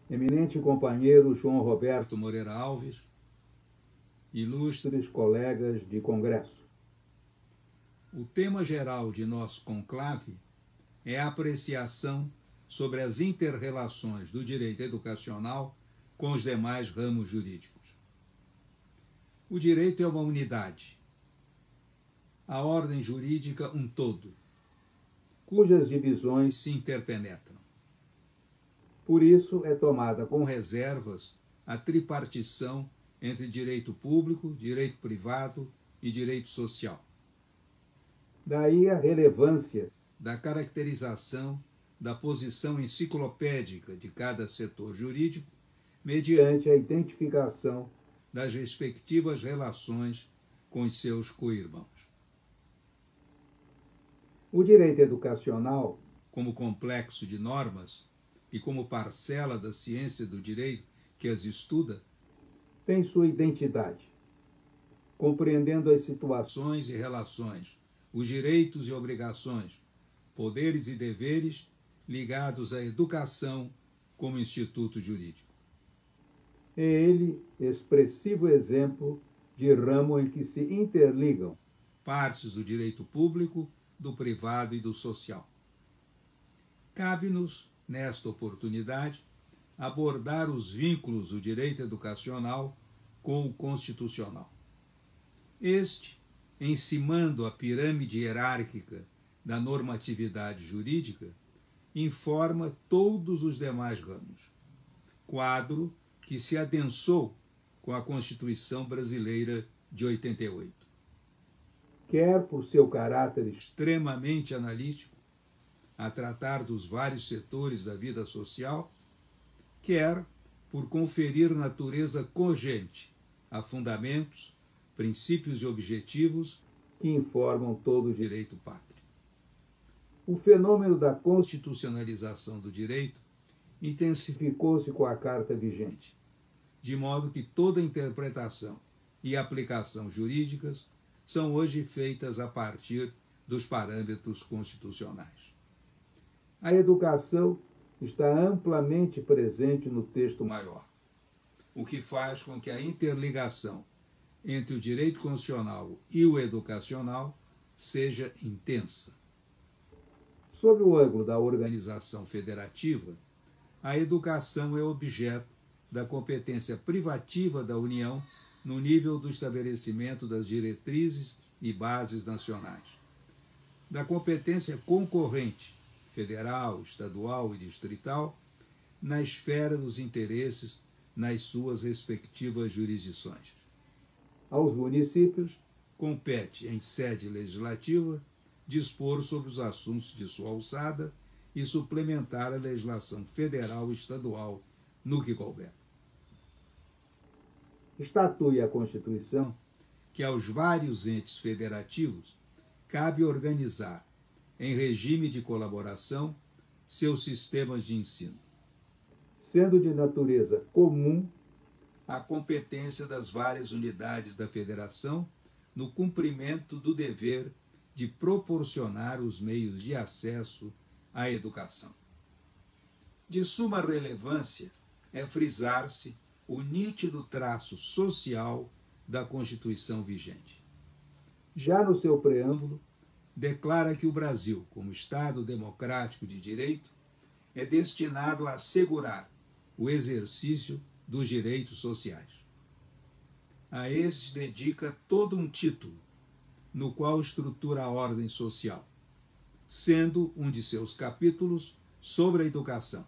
Eminente companheiro João Roberto Moreira Alves, ilustres colegas de congresso. O tema geral de nosso conclave é a apreciação sobre as inter-relações do direito educacional com os demais ramos jurídicos. O direito é uma unidade, a ordem jurídica um todo, cujas divisões se interpenetram. Por isso é tomada com reservas a tripartição entre direito público, direito privado e direito social. Daí a relevância da caracterização da posição enciclopédica de cada setor jurídico mediante a identificação das respectivas relações com os seus co-irmãos. O direito educacional, como complexo de normas e como parcela da ciência do direito que as estuda, tem sua identidade, compreendendo as situações e relações, os direitos e obrigações, poderes e deveres ligados à educação como instituto jurídico. É ele expressivo exemplo de ramo em que se interligam partes do direito público, do privado e do social. Cabe-nos, nesta oportunidade, abordar os vínculos do direito educacional com o constitucional. Este, encimando a pirâmide hierárquica da normatividade jurídica, informa todos os demais ramos, quadro que se adensou com a Constituição Brasileira de 88. Quer por seu caráter extremamente analítico, a tratar dos vários setores da vida social, quer por conferir natureza cogente a fundamentos, princípios e objetivos que informam todo o direito pátrio. O fenômeno da constitucionalização do direito intensificou-se com a Carta vigente, de modo que toda interpretação e aplicação jurídicas são hoje feitas a partir dos parâmetros constitucionais. A educação está amplamente presente no texto maior, o que faz com que a interligação entre o direito constitucional e o educacional seja intensa. Sob o ângulo da organização federativa, a educação é objeto da competência privativa da União no nível do estabelecimento das diretrizes e bases nacionais, da competência concorrente federal, estadual e distrital, na esfera dos interesses nas suas respectivas jurisdições. Aos municípios, compete, em sede legislativa, dispor sobre os assuntos de sua alçada e suplementar a legislação federal e estadual no que couber. Estatui a Constituição que aos vários entes federativos cabe organizar, em regime de colaboração, seus sistemas de ensino, sendo de natureza comum a competência das várias unidades da federação no cumprimento do dever de proporcionar os meios de acesso à educação. De suma relevância é frisar-se o nítido traço social da Constituição vigente. Já no seu preâmbulo, declara que o Brasil, como Estado democrático de direito, é destinado a assegurar o exercício dos direitos sociais. A estes dedica todo um título, no qual estrutura a ordem social, sendo um de seus capítulos sobre a educação,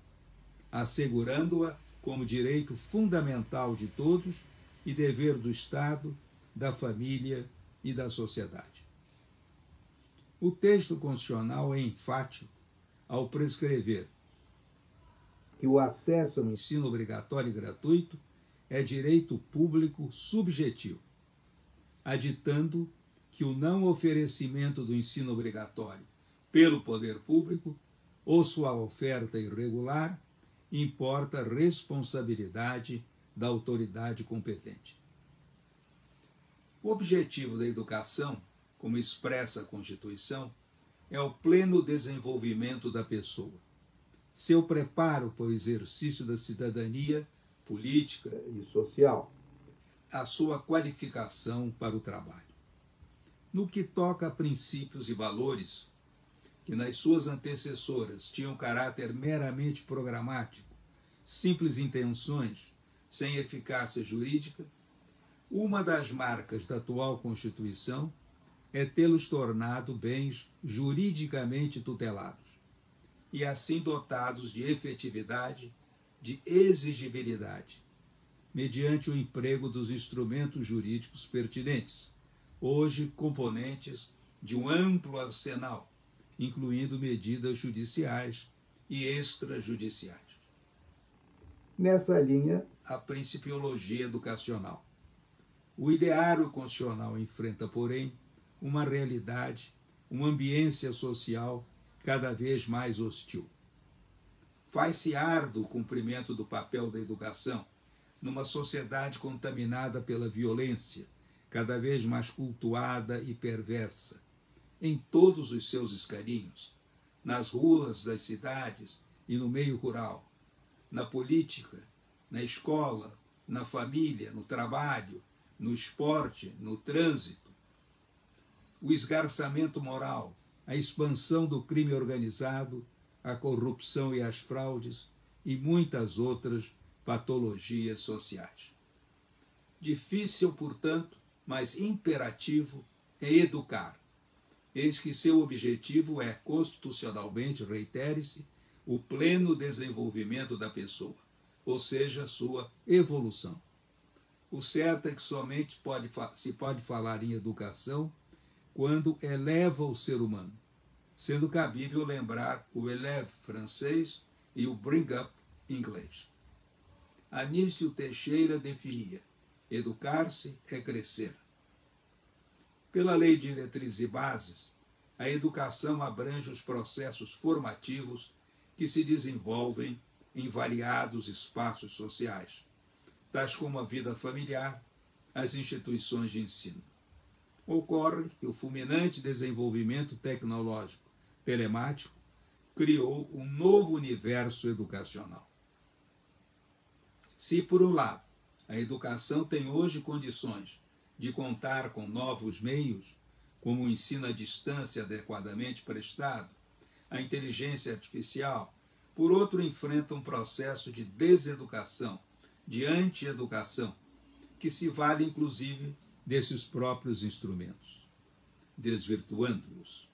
assegurando-a como direito fundamental de todos e dever do Estado, da família e da sociedade. O texto constitucional é enfático ao prescrever que o acesso ao ensino obrigatório e gratuito é direito público subjetivo, aditando que o não oferecimento do ensino obrigatório pelo poder público ou sua oferta irregular importa a responsabilidade da autoridade competente. O objetivo da educação, como expressa a Constituição, é o pleno desenvolvimento da pessoa, seu preparo para o exercício da cidadania política e social, a sua qualificação para o trabalho. No que toca a princípios e valores, que nas suas antecessoras tinham caráter meramente programático, simples intenções, sem eficácia jurídica, uma das marcas da atual Constituição é tê-los tornado bens juridicamente tutelados e assim dotados de efetividade, de exigibilidade, mediante o emprego dos instrumentos jurídicos pertinentes, hoje componentes de um amplo arsenal, incluindo medidas judiciais e extrajudiciais. Nessa linha, a principiologia educacional. O ideário constitucional enfrenta, porém, uma realidade, uma ambiência social cada vez mais hostil. Faz-se árduo o cumprimento do papel da educação numa sociedade contaminada pela violência, cada vez mais cultuada e perversa, em todos os seus escarinhos, nas ruas das cidades e no meio rural, na política, na escola, na família, no trabalho, no esporte, no trânsito. O esgarçamento moral, a expansão do crime organizado, a corrupção e as fraudes e muitas outras patologias sociais. Difícil, portanto, mas imperativo é educar. Eis que seu objetivo é, constitucionalmente, reitere-se, o pleno desenvolvimento da pessoa, ou seja, sua evolução. O certo é que somente se pode falar em educação quando eleva o ser humano, sendo cabível lembrar o élève francês e o bring up inglês. Anísio Teixeira definia: educar-se é crescer. Pela Lei de Diretrizes e Bases, a educação abrange os processos formativos que se desenvolvem em variados espaços sociais, tais como a vida familiar, as instituições de ensino. Ocorre que o fulminante desenvolvimento tecnológico telemático criou um novo universo educacional. Se, por um lado, a educação tem hoje condições de contar com novos meios, como o ensino à distância adequadamente prestado, a inteligência artificial, por outro, enfrenta um processo de deseducação, de anti-educação, que se vale, inclusive, desses próprios instrumentos, desvirtuando-os.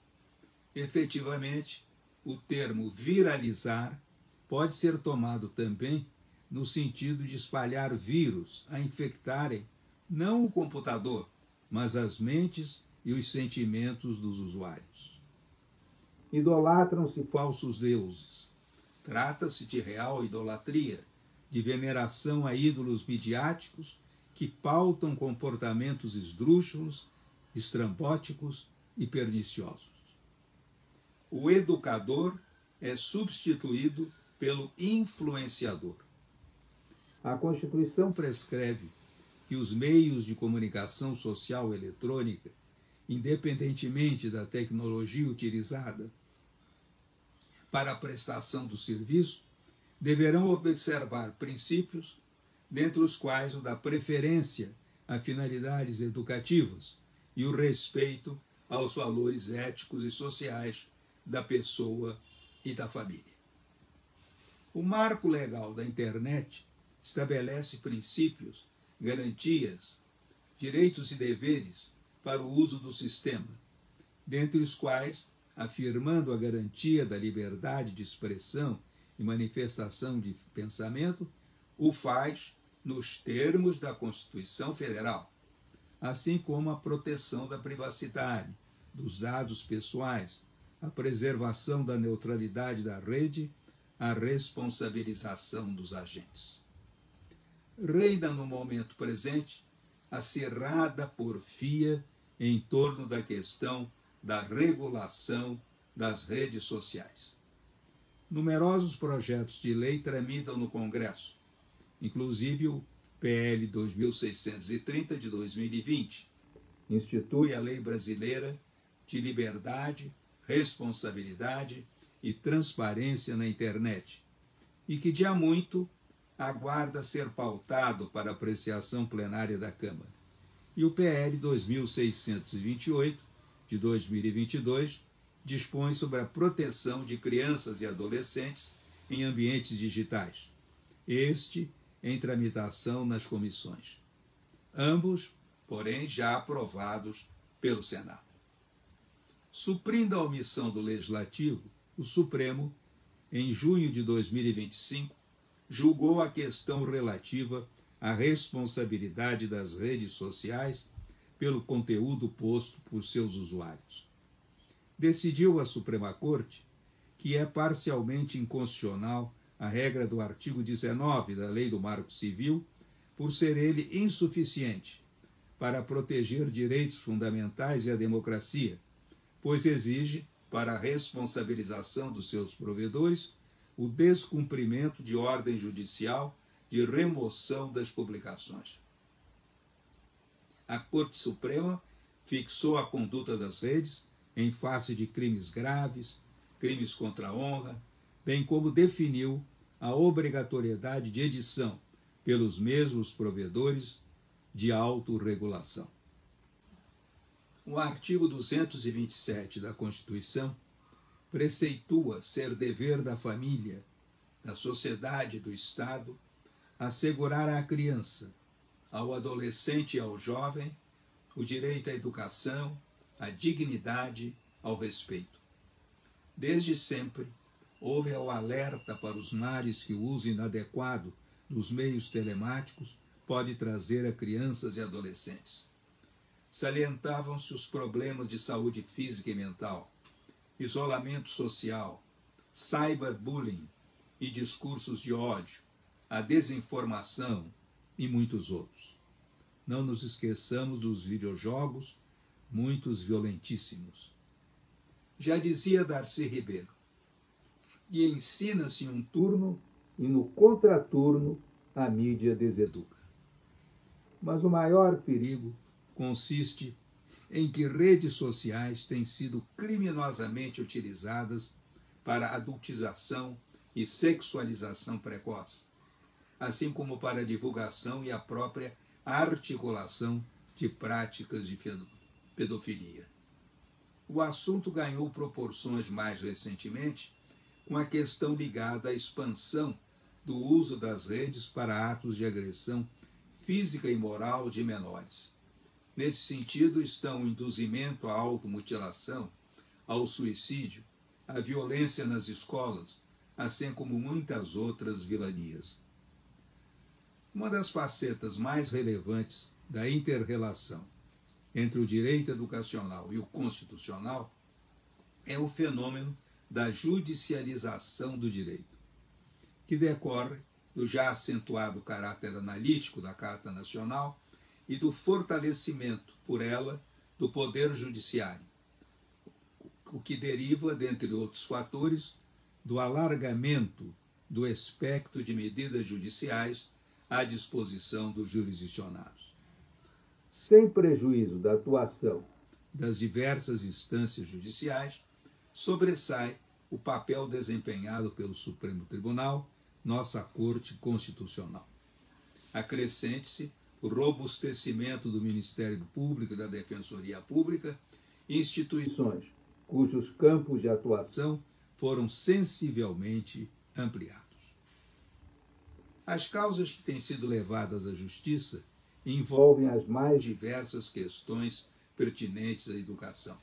Efetivamente, o termo viralizar pode ser tomado também no sentido de espalhar vírus a infectarem não o computador, mas as mentes e os sentimentos dos usuários. Idolatram-se falsos deuses. Trata-se de real idolatria, de veneração a ídolos midiáticos que pautam comportamentos esdrúxulos, estrambóticos e perniciosos. O educador é substituído pelo influenciador. A Constituição prescreve que os meios de comunicação social eletrônica, independentemente da tecnologia utilizada para a prestação do serviço, deverão observar princípios, dentre os quais o da preferência a finalidades educativas e o respeito aos valores éticos e sociais da pessoa e da família. O marco legal da internet estabelece princípios, garantias, direitos e deveres para o uso do sistema, dentre os quais, afirmando a garantia da liberdade de expressão e manifestação de pensamento, o faz nos termos da Constituição Federal, assim como a proteção da privacidade, dos dados pessoais, a preservação da neutralidade da rede, a responsabilização dos agentes. Reina no momento presente acirrada porfia em torno da questão da regulação das redes sociais. numerosos projetos de lei tramitam no Congresso, inclusive o PL 2630 de 2020, institui a Lei Brasileira de Liberdade, Responsabilidade e Transparência na Internet, e que de há muito aguarda ser pautado para apreciação plenária da Câmara. E o PL 2628 de 2022 dispõe sobre a proteção de crianças e adolescentes em ambientes digitais, este em tramitação nas comissões. Ambos, porém, já aprovados pelo Senado. Suprindo a omissão do Legislativo, o Supremo, em junho de 2025, julgou a questão relativa à responsabilidade das redes sociais pelo conteúdo posto por seus usuários. Decidiu a Suprema Corte que é parcialmente inconstitucional a regra do artigo 19 da Lei do Marco Civil, por ser ele insuficiente para proteger direitos fundamentais e a democracia, pois exige, para a responsabilização dos seus provedores, o descumprimento de ordem judicial de remoção das publicações. A Corte Suprema fixou a conduta das redes em face de crimes graves, crimes contra a honra, bem como definiu a obrigatoriedade de edição pelos mesmos provedores de autorregulação. O artigo 227 da Constituição preceitua ser dever da família, da sociedade e do Estado assegurar à criança, ao adolescente e ao jovem o direito à educação, à dignidade, ao respeito. Desde sempre, houve o alerta para os males que o uso inadequado dos meios telemáticos pode trazer a crianças e adolescentes. Salientavam-se os problemas de saúde física e mental, isolamento social, cyberbullying e discursos de ódio, a desinformação e muitos outros. Não nos esqueçamos dos videojogos, muitos violentíssimos. Já dizia Darcy Ribeiro, e ensina-se em um turno e no contraturno a mídia deseduca. Mas o maior perigo consiste em que redes sociais têm sido criminosamente utilizadas para adultização e sexualização precoce, assim como para a divulgação e a própria articulação de práticas de pedofilia. O assunto ganhou proporções mais recentemente com a questão ligada à expansão do uso das redes para atos de agressão física e moral de menores. Nesse sentido estão o induzimento à automutilação, ao suicídio, à violência nas escolas, assim como muitas outras vilanias. Uma das facetas mais relevantes da inter-relação entre o direito educacional e o constitucional é o fenômeno da judicialização do direito, que decorre do já acentuado caráter analítico da Carta Nacional e do fortalecimento por ela do Poder Judiciário, o que deriva, dentre outros fatores, do alargamento do espectro de medidas judiciais à disposição dos jurisdicionados. Sem prejuízo da atuação das diversas instâncias judiciais, sobressai o papel desempenhado pelo Supremo Tribunal, nossa Corte Constitucional. Acrescente-se o robustecimento do Ministério Público e da Defensoria Pública, instituições cujos campos de atuação foram sensivelmente ampliados. As causas que têm sido levadas à Justiça envolvem as mais diversas questões pertinentes à educação.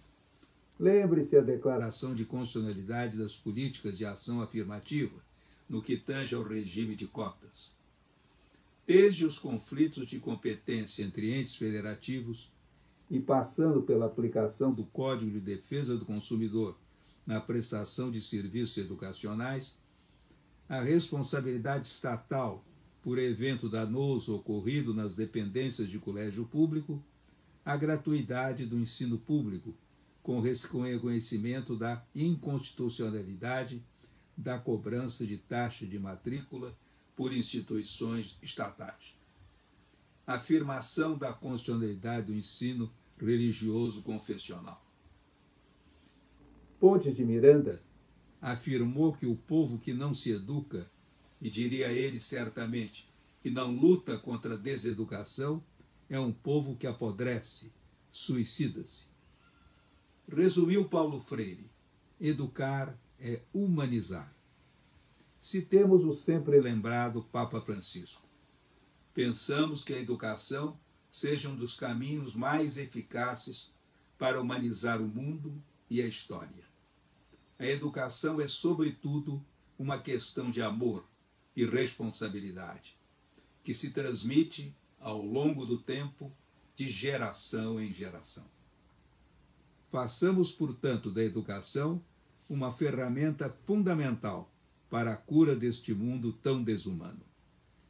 Lembre-se a Declaração de Constitucionalidade das Políticas de Ação Afirmativa, no que tange ao regime de cotas. Desde os conflitos de competência entre entes federativos e passando pela aplicação do Código de Defesa do Consumidor na prestação de serviços educacionais, a responsabilidade estatal por evento danoso ocorrido nas dependências de colégio público, a gratuidade do ensino público, com reconhecimento da inconstitucionalidade da cobrança de taxa de matrícula por instituições estatais. Afirmação da constitucionalidade do ensino religioso confessional. Pontes de Miranda afirmou que o povo que não se educa, e diria ele certamente, que não luta contra a deseducação, é um povo que apodrece, suicida-se. Resumiu Paulo Freire: educar é humanizar. Citemos o sempre lembrado Papa Francisco. Pensamos que a educação seja um dos caminhos mais eficazes para humanizar o mundo e a história. A educação é, sobretudo, uma questão de amor e responsabilidade, que se transmite ao longo do tempo, de geração em geração. Façamos, portanto, da educação uma ferramenta fundamental para a cura deste mundo tão desumano.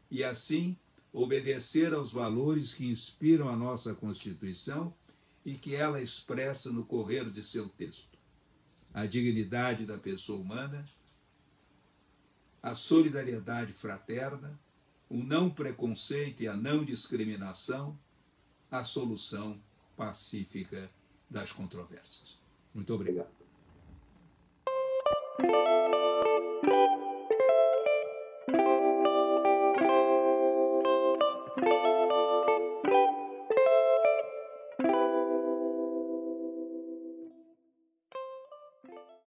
E assim, obedecer aos valores que inspiram a nossa Constituição e que ela expressa no correr de seu texto: a dignidade da pessoa humana, a solidariedade fraterna, o não preconceito e a não discriminação, a solução pacífica das controvérsias. Muito obrigado.